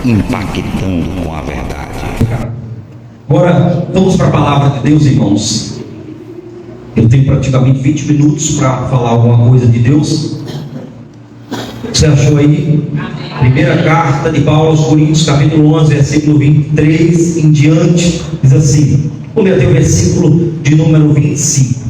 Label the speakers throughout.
Speaker 1: impactando com a verdade.
Speaker 2: Agora, vamos para a palavra de Deus, irmãos. Eu tenho praticamente 20 minutos para falar alguma coisa de Deus. Você achou aí? Primeira carta de Paulo aos Coríntios, capítulo 11, versículo 23 em diante, diz assim. Vamos ler até o versículo de número 25.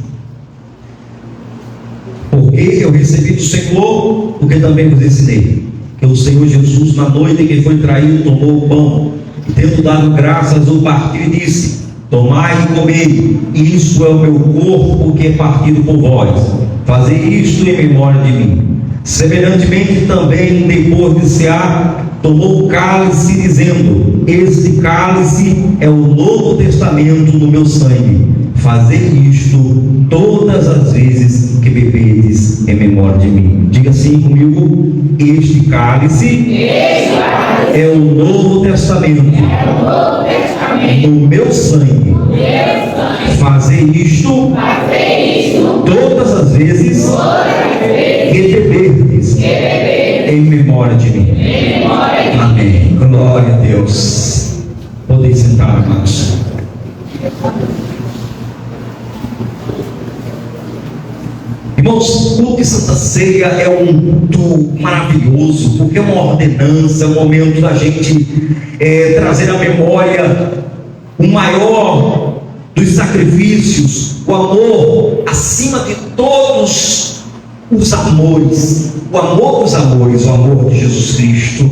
Speaker 2: Porque eu recebi do Senhor, porque também vos ensinei, que o Senhor Jesus, na noite em que foi traído, tomou o pão, e tendo dado graças, o partiu e disse: tomai e comei, isto é o meu corpo que é partido por vós, fazei isto em memória de mim. Semelhantemente também, depois de cear, tomou o cálice, dizendo: este cálice é o Novo Testamento no meu sangue, fazei isto todas as vezes que bebedes em memória de mim. Diga assim comigo: este cálice é o Novo Testamento no meu sangue, fazei isto todas as vezes que beberdes em memória de mim. Amém. Glória a Deus. Podem sentar, amados. Irmãos, o culto de Santa Ceia é um culto maravilhoso, porque é uma ordenança, é um momento da gente trazer à memória o maior dos sacrifícios, o amor acima de todos os amores, o amor dos amores, o amor de Jesus Cristo,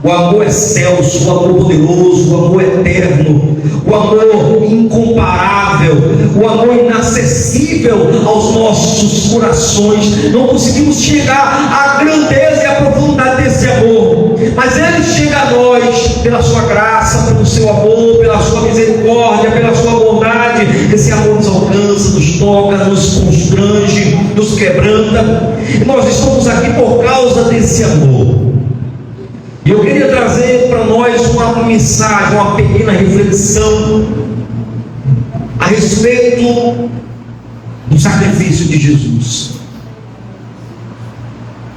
Speaker 2: o amor excelso, o amor poderoso, o amor eterno, o amor incomparável, o amor inacessível aos nossos corações. Não conseguimos chegar à grandeza e à profundidade desse amor, mas Ele chega a nós pela sua graça, pelo seu amor, pela sua misericórdia, pela sua bondade. Esse amor nos alcança, nos toca, nos constrange, nos quebranta, e nós estamos aqui por causa desse amor. E eu queria trazer para nós uma mensagem, uma pequena reflexão a respeito do sacrifício de Jesus.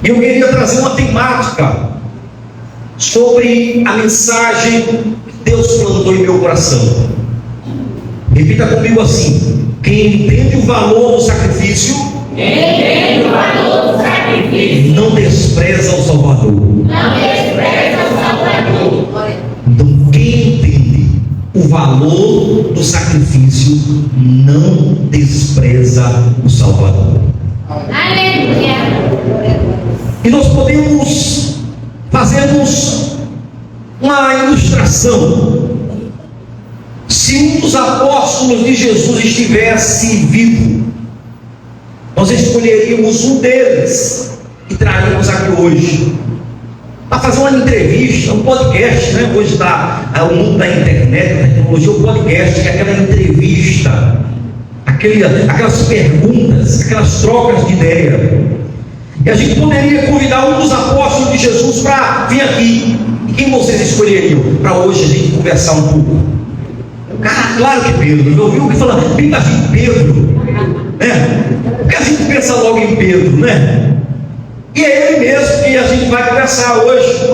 Speaker 2: E eu queria trazer uma temática sobre a mensagem que Deus plantou em meu coração. Repita comigo assim: quem entende o valor do sacrifício, não despreza o Salvador. Então, quem entende o valor do sacrifício não despreza o Salvador.
Speaker 3: Aleluia.
Speaker 2: E nós podemos fazermos uma ilustração. Se um dos apóstolos de Jesus estivesse vivo, nós escolheríamos um deles e traríamos aqui hoje para fazer uma entrevista, um podcast, né? Hoje está o mundo da internet, da tecnologia, o podcast, que é aquela entrevista, aquelas perguntas, aquelas trocas de ideia. E a gente poderia convidar um dos apóstolos de Jesus para vir aqui. E quem vocês escolheriam para hoje a gente conversar um pouco? Cara, claro que Pedro. Eu ouvi o que fala, bem assim, Pedro, né? Porque a gente pensa logo em Pedro, né? E é ele mesmo que a gente vai conversar hoje.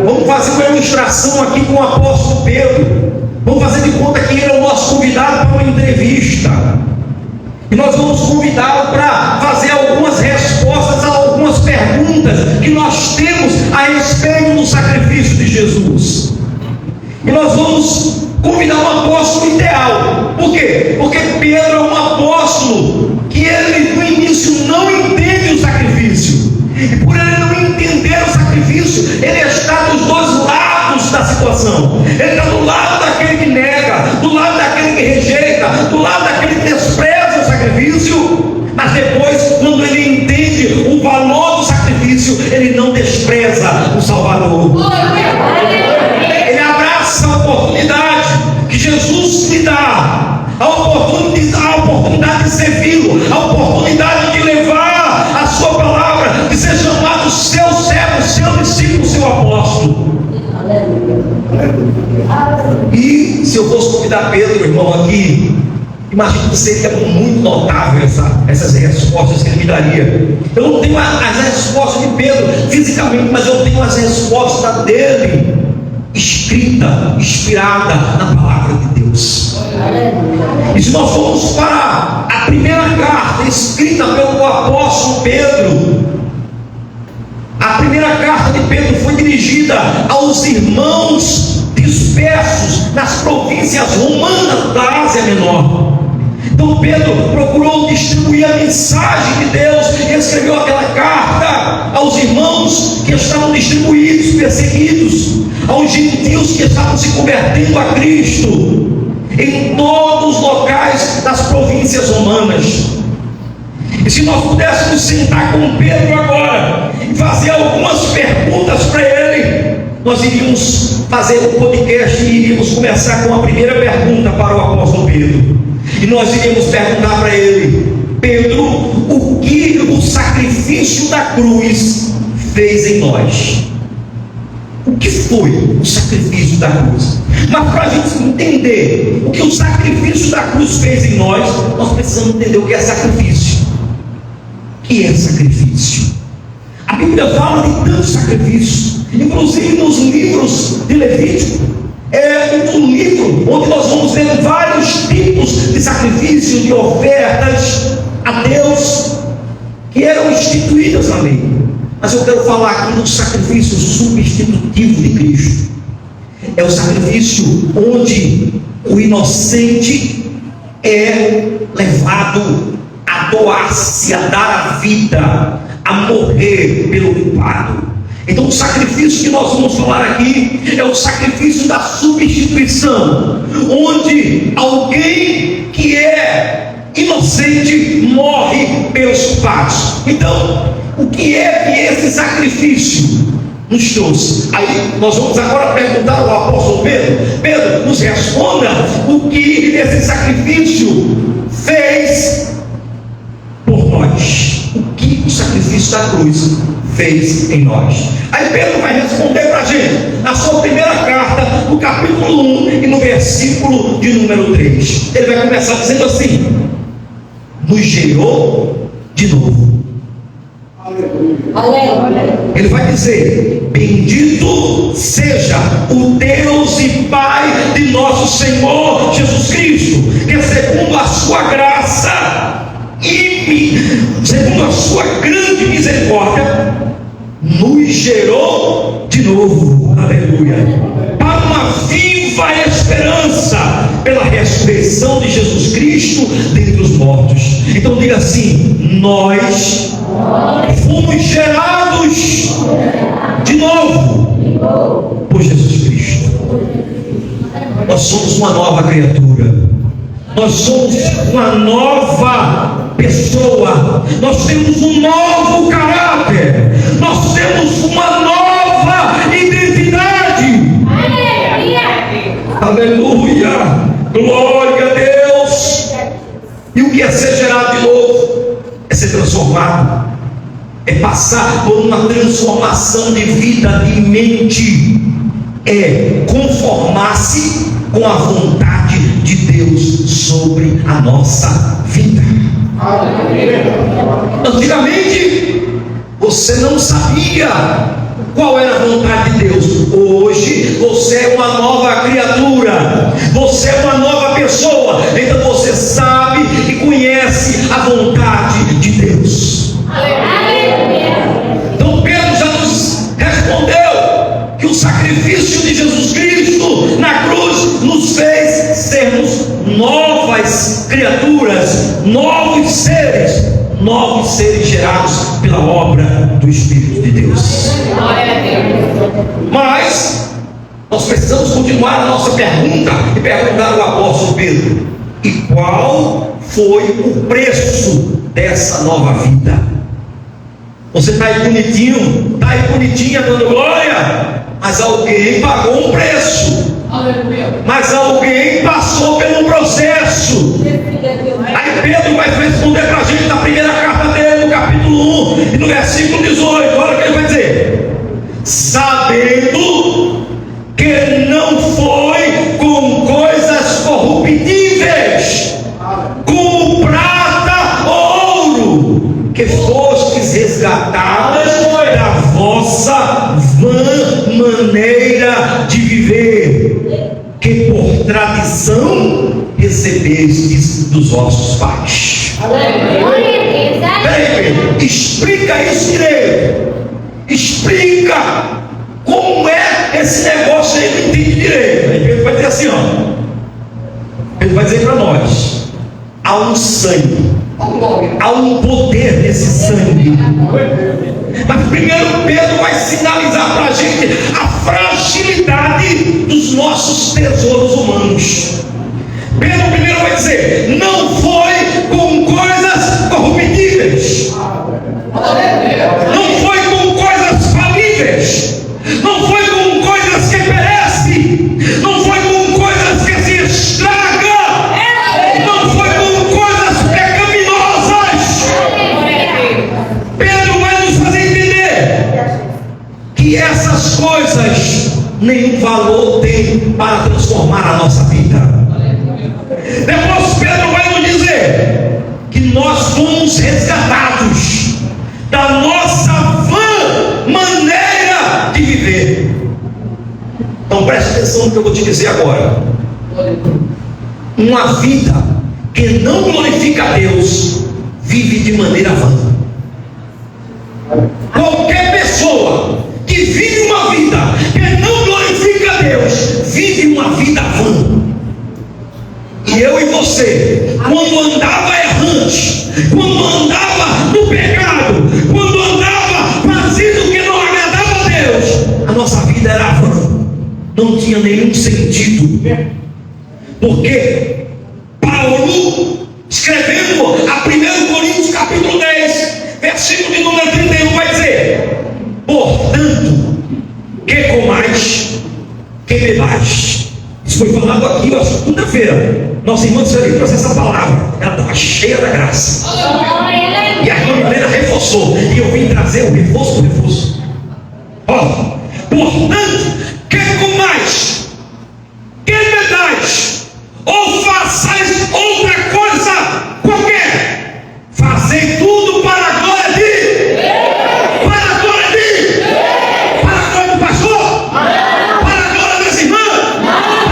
Speaker 2: Vamos fazer uma ilustração aqui com o apóstolo Pedro. Vamos fazer de conta que ele é o nosso convidado para uma entrevista. E nós vamos convidá-lo para fazer algumas respostas a algumas perguntas que nós temos a respeito do sacrifício de Jesus. E nós vamos convidar um apóstolo ideal. Por quê? Porque Pedro é um apóstolo que ele no início não entende o sacrifício. E por ele não entender o sacrifício, ele está dos dois lados da situação. Ele está do lado daquele que nega, do lado daquele que rejeita, do lado daquele que despreza o sacrifício. Mas depois, quando ele entende o valor do sacrifício, ele não despreza o Salvador. Ele abraça a oportunidade que Jesus lhe dá, a oportunidade de servi-lo, a oportunidade de levar a sua palavra, de ser chamado seu servo, seu discípulo, seu apóstolo. E se eu fosse convidar Pedro, irmão, aqui, imagino que seria muito notável essas respostas que ele me daria. Eu não tenho as respostas de Pedro fisicamente. fisicamente, mas eu tenho as respostas dele escrita, inspirada na palavra de Deus. E se nós formos para a primeira carta escrita pelo apóstolo Pedro, a primeira carta de Pedro foi dirigida aos irmãos dispersos nas províncias romanas da Ásia Menor. Então Pedro procurou distribuir a mensagem de Deus e escreveu aquela carta aos irmãos que estavam distribuídos, perseguidos, aos gentios que estavam se convertendo a Cristo em todos os locais das províncias romanas. E se nós pudéssemos sentar com Pedro agora e fazer algumas perguntas para ele, nós iríamos fazer um podcast e iríamos começar com a primeira pergunta para o apóstolo Pedro. E nós iríamos perguntar para ele: Pedro, o que o sacrifício da cruz fez em nós? O que foi o sacrifício da cruz? Mas para a gente entender o que o sacrifício da cruz fez em nós, nós precisamos entender o que é sacrifício. O que é sacrifício? A Bíblia fala de tantos sacrifícios, inclusive nos livros de Levítico. É um livro onde nós vamos ver vários tipos de sacrifícios, de ofertas a Deus que eram instituídas na lei. Mas eu quero falar aqui do sacrifício substitutivo de Cristo. É o sacrifício onde o inocente é levado a doar-se, a dar a vida, a morrer pelo culpado. Então o sacrifício que nós vamos falar aqui é o sacrifício da substituição, onde alguém que é inocente morre pelos culpados. Então, o que é que esse sacrifício nos trouxe? Aí nós vamos agora perguntar ao apóstolo Pedro: Pedro, nos responda o que esse sacrifício fez por nós. O que o sacrifício da cruz fez em nós? Aí Pedro vai responder para a gente na sua primeira carta, no capítulo 1 e no versículo de número 3. Ele vai começar dizendo assim: nos gerou de novo. Ele vai dizer: bendito seja o Deus e Pai de nosso Senhor Jesus Cristo, que segundo a sua graça e segundo a sua grande misericórdia nos gerou de novo, aleluia, para uma viva esperança pela ressurreição de Jesus Cristo dentre os mortos. Então diga assim: nós fomos gerados de novo por Jesus Cristo. Nós somos uma nova criatura, nós somos uma nova pessoa, nós temos um novo caráter, nós temos uma nova identidade. Aleluia, glória a Deus. E o que é ser gerado de novo? É ser transformado, é passar por uma transformação de vida, de mente, é conformar-se com a vontade de Deus sobre a nossa vida. Antigamente você não sabia qual era a vontade de Deus. Hoje você é uma nova criatura, você é uma nova pessoa. Então você sabe e conhece a vontade de Deus. Então Pedro já nos respondeu que o sacrifício de Jesus Cristo na cruz nos fez sermos novas criaturas, novos seres gerados pela obra do Espírito de Deus. Mas nós precisamos continuar a nossa pergunta e perguntar ao apóstolo Pedro: e qual foi o preço dessa nova vida? Você está aí bonitinho, está aí bonitinha dando glória, mas alguém pagou um preço. Mas alguém passou pelo processo. Aí Pedro vai responder para a gente na primeira carta dele, no capítulo 1 e no versículo 18. Olha o que ele vai dizer: sabendo que não foi com coisas corruptíveis, como prata ou ouro, que fostes resgatadas da vossa de viver que por tradição recebestes dos vossos pais. Peraí, Pedro, explica isso direito. Explica como é esse negócio aí, não entende direito. Aí Pedro vai dizer assim, ó. Pedro vai dizer para nós: há um sangue, há um poder nesse sangue. Mas primeiro Pedro vai sinalizar para a gente a fragilidade dos nossos tesouros humanos. Pedro primeiro vai dizer: não foi com coisas corruptíveis, não foi com coisas falíveis, não foi com coisas que perecem, não foi com coisas que se estragam, não foi com coisas pecaminosas. Pedro vai nos fazer entender que essas coisas nenhum valor tem para transformar a nossa vida. Depois Pedro vai nos dizer que nós fomos resgatados da nossa vã maneira de viver. Então preste atenção no que eu vou te dizer agora. Uma vida que não glorifica a Deus vive de maneira vã. Qualquer pessoa que vive uma vida que não glorifica a Deus vive uma vida vã. E eu e você, quando andava errante, quando andava no pecado, quando andava fazendo o que não agradava a Deus, a nossa vida era vã, não tinha nenhum sentido. Porque Paulo, escrevendo a 1 Coríntios capítulo 10, versículo de número 31, vai dizer: portanto, que comais, que bebais. Isso foi falado aqui, ó, segunda-feira. Nossa irmã Sueli trouxe essa palavra, ela estava cheia da graça. E a irmã Milena reforçou, e eu vim trazer o reforço do reforço. Ó, portanto, que comais, que bebais, ou façais outra coisa qualquer, fazei tudo para a glória de, para a glória de, para a glória do pastor, para a glória das irmãs,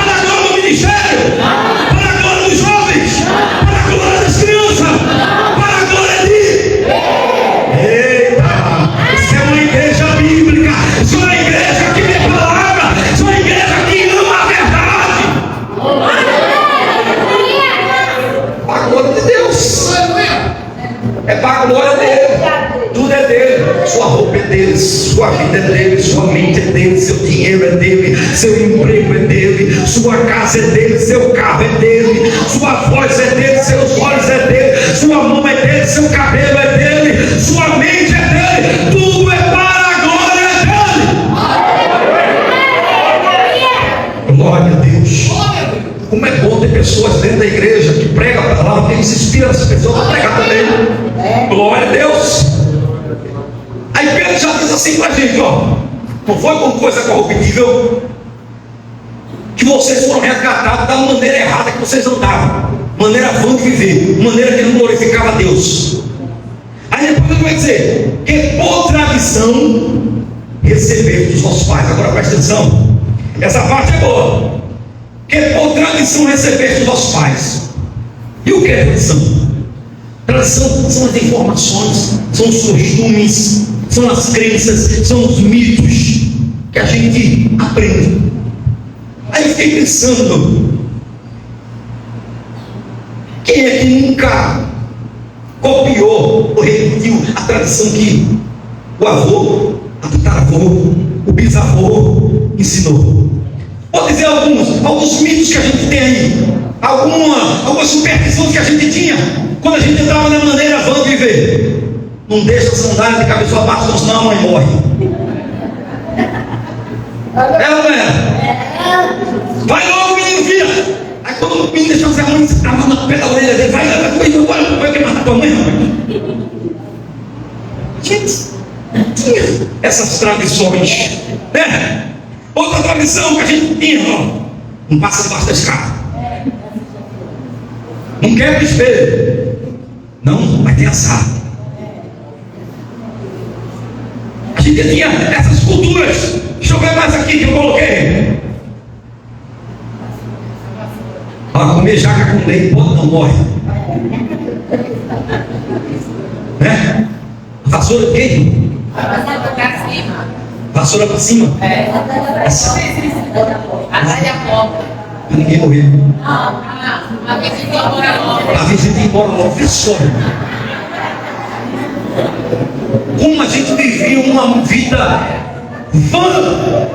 Speaker 2: para a glória do ministério, para a glória dos jovens, para a glória das crianças, para a glória de. Eita, isso é uma igreja bíblica, isso é uma igreja que tem palavra, isso é uma igreja que ama a verdade. Para a glória de Deus, é para a glória dele, tudo é dele, sua roupa é dele, sua vida é dele, sua mente é dele, seu dinheiro é dele, seu emprego é dele, sua casa é dele, seu carro é dele, sua voz é dele, seus olhos é dele, sua mão é dele, seu cabelo é dele, sua mente é dele, tudo é para a glória dele. Glória a Deus. Como é bom ter pessoas dentro da igreja que pregam a palavra, que inspira as pessoas a pregar também. Glória a Deus. Aí Pedro já diz assim para a gente, ó: não foi com coisa corruptível que vocês foram resgatados da maneira errada que vocês andavam, maneira vã de viver, maneira que não glorificava a Deus. Aí depois ele vai dizer que por tradição receber dos vossos pais. Agora presta atenção, essa parte é boa. Que por tradição receber dos vossos pais. E o que é tradição? Tradição são as informações, são os costumes, são as crenças, são os mitos que a gente aprende. Aí eu fiquei pensando, quem é que nunca copiou ou repetiu a tradição que o avô, a tataravô, o bisavô ensinou? Vou dizer alguns mitos que a gente tem aí, algumas superstições que a gente tinha quando a gente entrava na maneira vã de viver. Não deixa a sandália de cabeça baixa, senão a mãe morre. É ou não é? Vai logo, menino, filha. Aí quando o menino deixa a mãe amarrar no pé da orelha dele, vai querer matar tua mãe, rapaz. Gente, tinha essas tradições, né? Outra tradição que a gente tinha, ó: não passa debaixo da escada, não quebra espelho, não vai ter assado. A gente tinha essas culturas. Deixa eu ver mais aqui que eu coloquei. Comer jaca com leite, pode não morre. Né? Vassoura quem? Vassoura para cima.
Speaker 3: Atrás da porta.
Speaker 2: Ninguém morreu.
Speaker 3: A visita embora logo.
Speaker 2: A visita embora logo. Vê só. Como a gente vivia uma vida vã,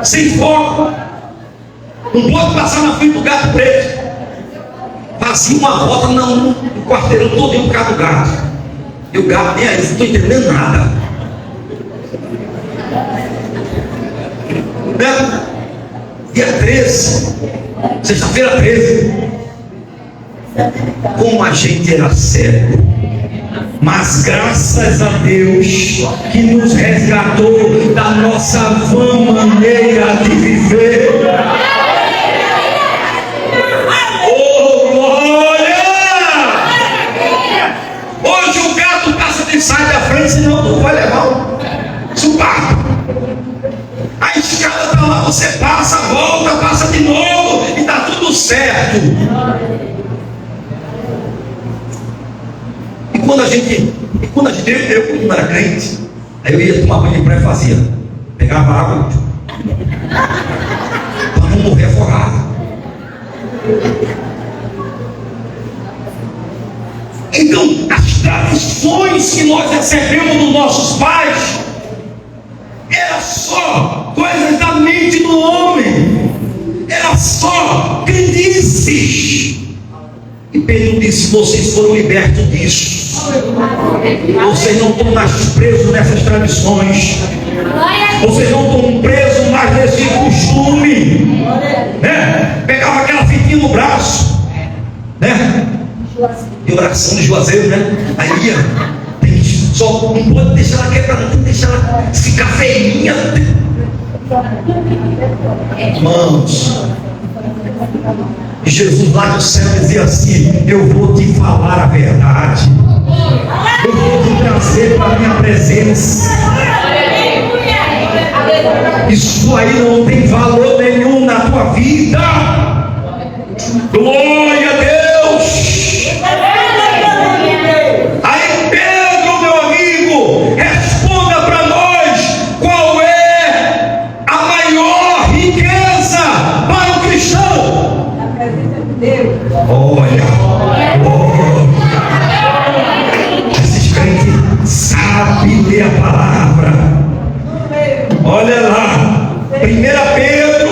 Speaker 2: sem foco. Não pode passar na frente do gato preto. Fazia uma volta no quarteirão todo por causa do gato. E o gato nem aí, não estou entendendo nada. Né? Dia 13, sexta-feira 13. Como a gente era cego, mas graças a Deus que nos resgatou da nossa vã maneira de viver. Oh, glória! Hoje o gato passa de sai da frente, senão tu vai levar um supapo. A escada está lá, você passa, volta, passa de novo e está tudo certo. E quando a gente eu quando era crente, aí eu ia tomar banho de praia e fazia, pegava água para não morrer afogado. Então, as tradições que nós recebemos dos nossos pais era só coisas da mente do homem, era só crendices. E Pedro disse: vocês foram libertos disso. Vocês não estão mais presos nessas tradições. Vocês não estão presos mais nesse costume, né? Pegava aquela fitinha no braço, né? E oração de Juazeiro, né? Aí ia, só não pode deixar ela quebrar, não tem que deixar ela ficar feinha. Irmãos, e Jesus lá no céu dizia assim: eu vou te falar a verdade, eu vou te trazer para a minha presença. Isso aí não tem valor nenhum na tua vida. Glória a Deus. Aí Pedro, meu amigo, responda para nós qual é a maior riqueza para o cristão. Olha, esses crentes sabem ler a palavra. Olha lá, 1 Pedro,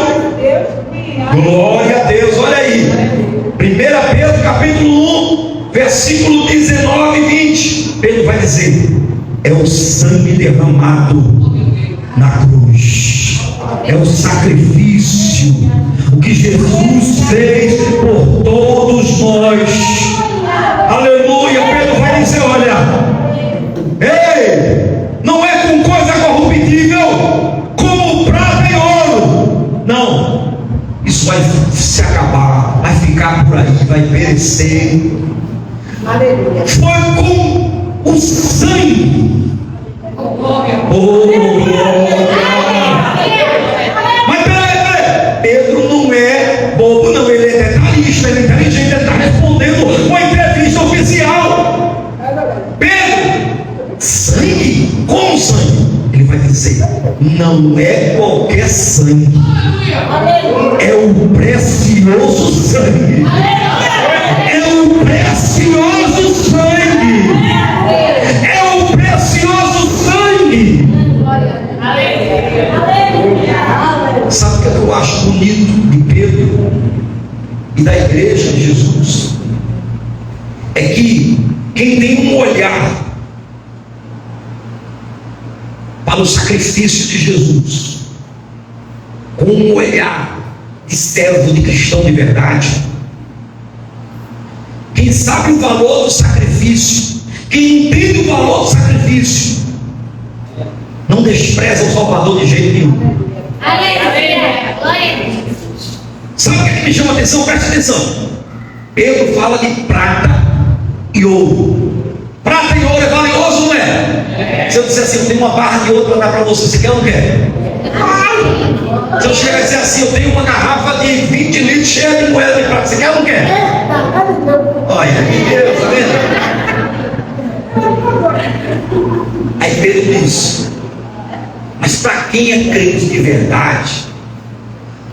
Speaker 2: glória a Deus, olha aí, 1 Pedro capítulo 1, versículo 19 e 20, Pedro vai dizer: é o sangue derramado na cruz, é o sacrifício, o que Jesus fez por todos nós. Aleluia. Pedro vai dizer: olha, ei, não é com coisa corruptível como prata e ouro, não, isso vai se acabar, vai ficar por aí, vai perecer. Aleluia. Foi com o sangue. Mas peraí, Pedro não é bobo, não, ele é detalhista, ele é inteligente, ele está respondendo uma entrevista oficial. Pedro, sangue? Como sangue? Ele vai dizer: não é qualquer sangue, é o precioso sangue, é o precioso sangue, é o precioso sangue. Sabe o que eu acho bonito de Pedro e da igreja de Jesus? É que quem tem um olhar para o sacrifício de Jesus, com um olhar de servo, de cristão de verdade, quem sabe o valor do sacrifício, quem entende o valor do sacrifício, não despreza o Salvador de jeito nenhum.
Speaker 3: Aleluia. Glória a Deus.
Speaker 2: Sabe o que me chama a atenção? Preste atenção. Pedro fala de prata e ouro. Prata e ouro é valioso, não é? Se eu disser assim: eu tenho uma barra de ouro para dar para você, você quer ou não quer? Se eu chegar e dizer assim, eu tenho uma garrafa de 20 litros cheia de moeda de prata, você quer ou não quer? Olha, que Deus, tá vendo? Aí Pedro diz, mas para quem é crente de verdade,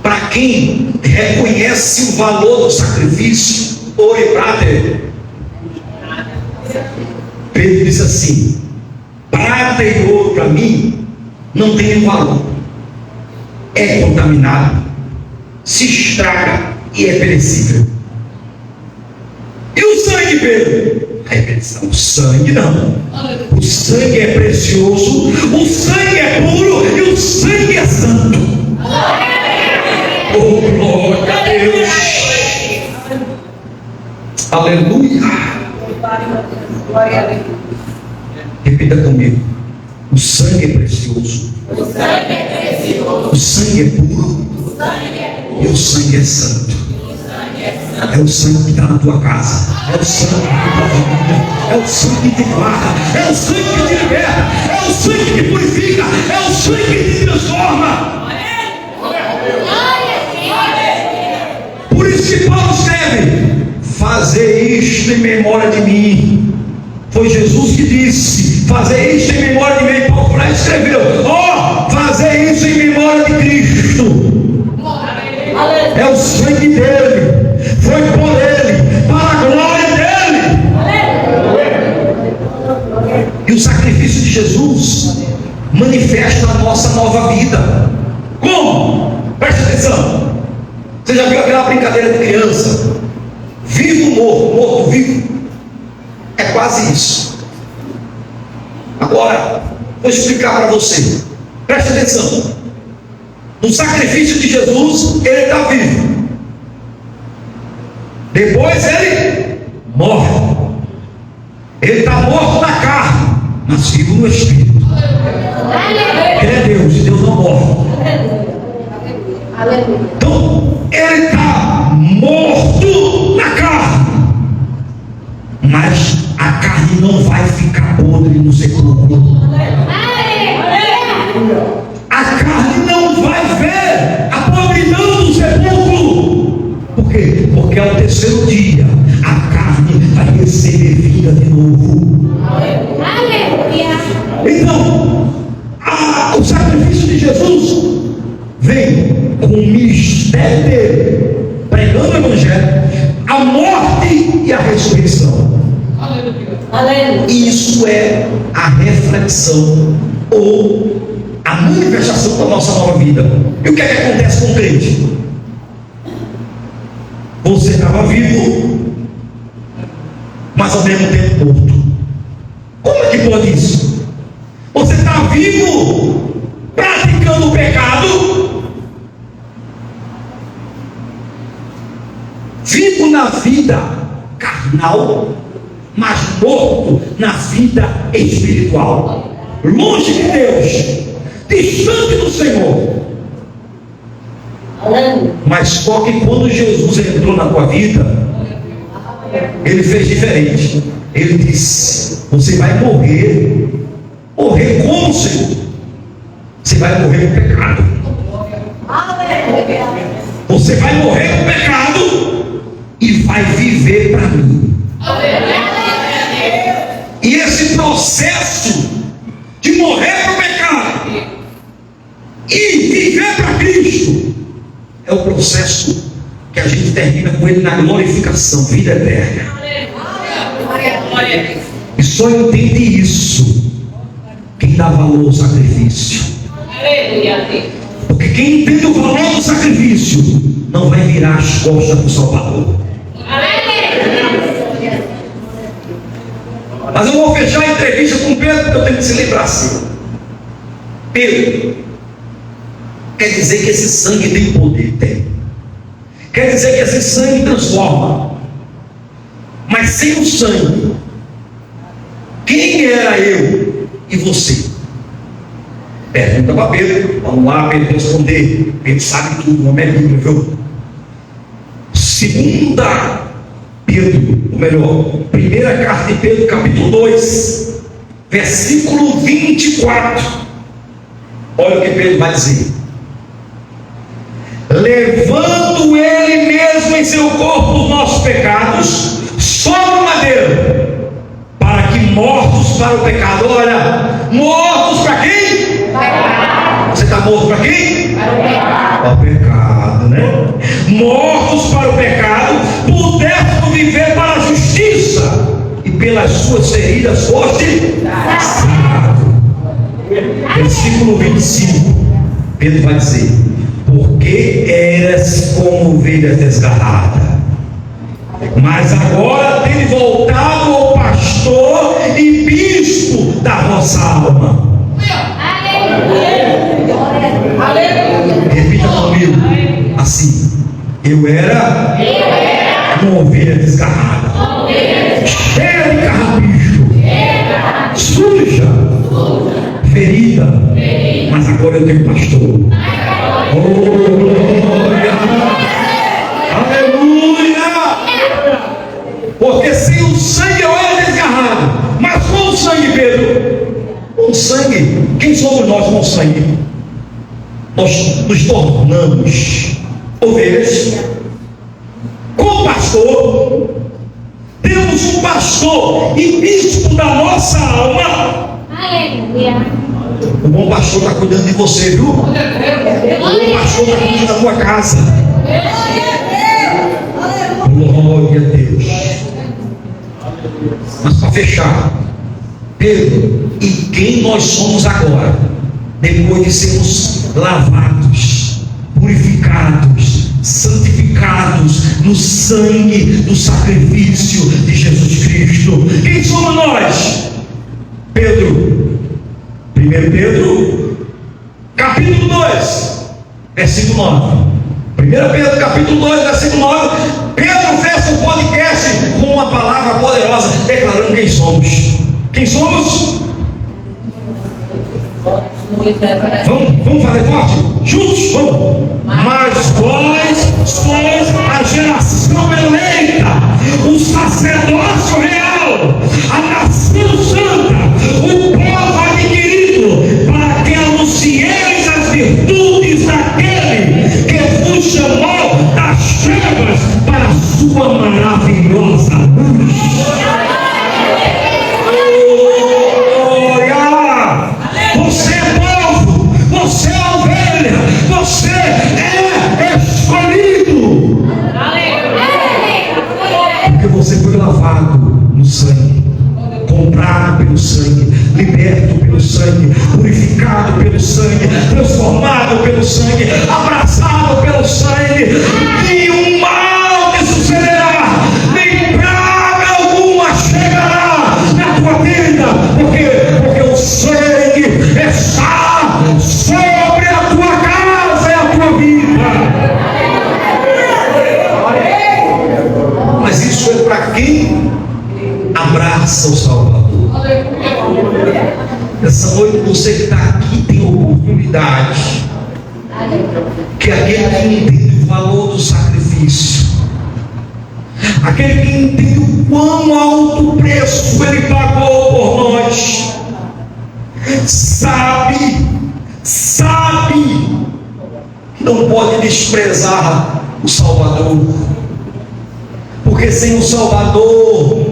Speaker 2: para quem reconhece o valor do sacrifício, ouro e prata, Pedro disse assim: prata e ouro para mim não tem nenhum valor, é contaminado, se estraga e é perecível. E o sangue, Pedro? Aí Pedro disse: o sangue não, o sangue é precioso, o sangue é puro e o sangue é santo. Oh, glória a Deus! Aleluia! Repita comigo: o sangue é precioso, o sangue é puro e o sangue é santo. É o sangue que está na tua casa, é o sangue que está na tua família, é o sangue que te guarda, é o sangue que te liberta, é o sangue que purifica, é o sangue que te transforma. Por isso que Paulo escreve: fazer isto em memória de mim. Foi Jesus que disse: fazer isto em memória de mim. Paulo escreveu: fazer isso em memória de Cristo. É o sangue dele, foi por ele, para a glória dele. E o sacrifício de Jesus manifesta a nossa nova vida. Como? Preste atenção. Você já viu aquela brincadeira de criança? Vivo, morto, morto, vivo. É quase isso. Agora, vou explicar para você. Preste atenção. No sacrifício de Jesus, ele está vivo. Depois ele morre. Ele está morto na carne, mas vivo no Espírito. Ele é Deus, e Deus não morre. Então, ele está morto na carne, mas a carne não vai ficar podre no sepulcro. A carne não vai ver a podridão do sepulcro. Por quê? Porque ao terceiro dia a carne vai receber vida de novo. Então, o sacrifício de Jesus vem com o ministério dele, pregando o Evangelho, a morte e a ressurreição. Isso é a reflexão ou a manifestação da nossa nova vida. E o que é que acontece com o crente? Você estava vivo, mas ao mesmo tempo morto. Como é que pode isso? Você está vivo, praticando o pecado, vivo na vida carnal, mas morto na vida espiritual, longe de Deus, distante do Senhor. Mas só que quando Jesus entrou na tua vida, ele fez diferente. Ele disse: você vai morrer. Morrer como, Senhor? Você vai morrer no pecado. Você vai morrer no pecado e vai viver para mim. E esse processo de morrer para o pecado e viver para Cristo é o processo que a gente termina com ele na glorificação, vida eterna. E só entende isso quem dá valor ao sacrifício. Porque quem entende o valor do sacrifício não vai virar as costas para o Salvador. Mas eu vou fechar a entrevista com Pedro, porque eu tenho que se lembrar assim. Pedro, quer dizer que esse sangue tem poder? Tem. Quer dizer que esse sangue transforma. Mas sem o sangue, quem era eu e você? Pergunta para Pedro. Vamos lá, Pedro responder. Pedro sabe tudo, não é Bíblia, viu? Segunda Pedro, ou melhor, primeira carta de Pedro, capítulo 2, versículo 24. Olha o que Pedro vai dizer: levando ele mesmo em seu corpo os nossos pecados sobre o madeiro, para que mortos para o pecado. Olha, mortos para quem? Você está morto para quem? Para o pecado, né? Mortos para o pecado, pudéssemos viver para a justiça, e pelas suas feridas foste sarado. Versículo 25, Pedro vai dizer: porque eras como ovelha desgarrada, mas agora tem voltado ao pastor e bispo da vossa alma. Repita comigo assim: eu era uma ovelha desgarrada, cheia de carrapicho, suja, ferida, mas agora eu tenho pastor. Oh, glória! Aleluia! Porque sem o sangue eu era desgarrado, mas com o sangue, Pedro, com o sangue, quem somos nós com o sangue? Nós nos tornamos ovelhas com o pastor. Temos um pastor e bispo da nossa alma. O bom pastor está cuidando de você, viu? O bom pastor está cuidando da tua casa. Glória a Deus. Mas para fechar, Pedro, e quem nós somos agora, depois de sermos lavados, purificados, santificados no sangue do sacrifício de Jesus Cristo? Quem somos nós? Pedro, 1 Pedro, capítulo 2, versículo 9. 1 Pedro, capítulo 2, versículo 9. Pedro fecha o podcast com uma palavra poderosa, declarando quem somos. Quem somos? Vamos fazer forte? Juntos, vamos. Mas vós sois a geração eleita, o sacerdócio real, a nação santa, o povo adquirido, para que anuncieis as virtudes daquele que vos chamou das trevas para a sua maravilhosa luz. Você é povo, você é ovelha, você é escolhido. Porque você foi lavado no sangue, comprado pelo sangue, liberto pelo sangue, purificado pelo sangue, transformado pelo sangue, abraçado pelo sangue. Nenhum mal te sucederá, nem praga alguma chegará na tua vida, porque o sangue está sobre a tua casa e a tua vida. Mas isso é para quem abraça o Salvador. Essa noite você que está aqui tem oportunidade, que aquele que entende o valor do sacrifício, aquele que entende o quão alto preço ele pagou por nós, sabe que não pode desprezar o Salvador, porque sem o Salvador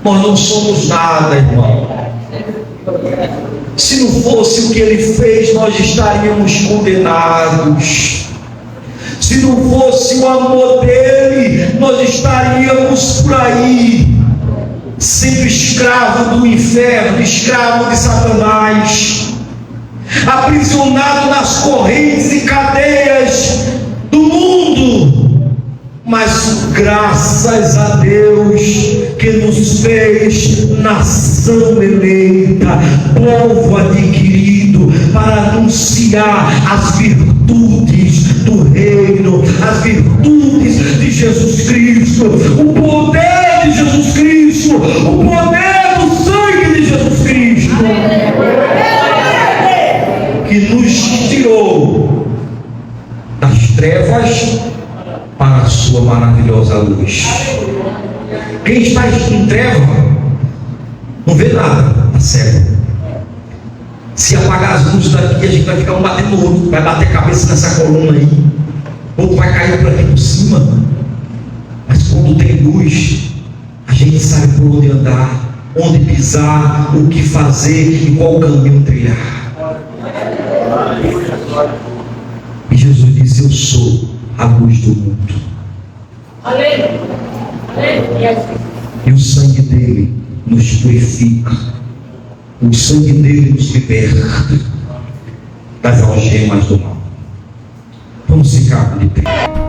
Speaker 2: nós não somos nada, irmão. Se não fosse o que ele fez, nós estaríamos condenados. Se não fosse o amor dele, nós estaríamos por aí, sendo escravo do inferno, escravo de Satanás, aprisionado nas correntes e cadeias do mundo. Mas graças a Deus que nos fez nação eleita, povo adquirido, para anunciar as virtudes do reino, as virtudes de Jesus Cristo, o poder de Jesus Cristo, o poder do sangue de Jesus Cristo, que nos tirou das trevas para a sua maravilhosa luz. Quem está em treva não vê nada, está cego. Se apagar as luzes daqui, a gente vai ficar um batendo no outro, vai bater a cabeça nessa coluna aí, outro vai cair por aqui por cima. Mas quando tem luz, a gente sabe por onde andar, onde pisar, o que fazer e qual caminho trilhar. E Jesus diz: eu sou a luz do mundo. E o sangue dele nos purifica, o sangue dele nos liberta das algemas do mal. Vamos ficar de pé.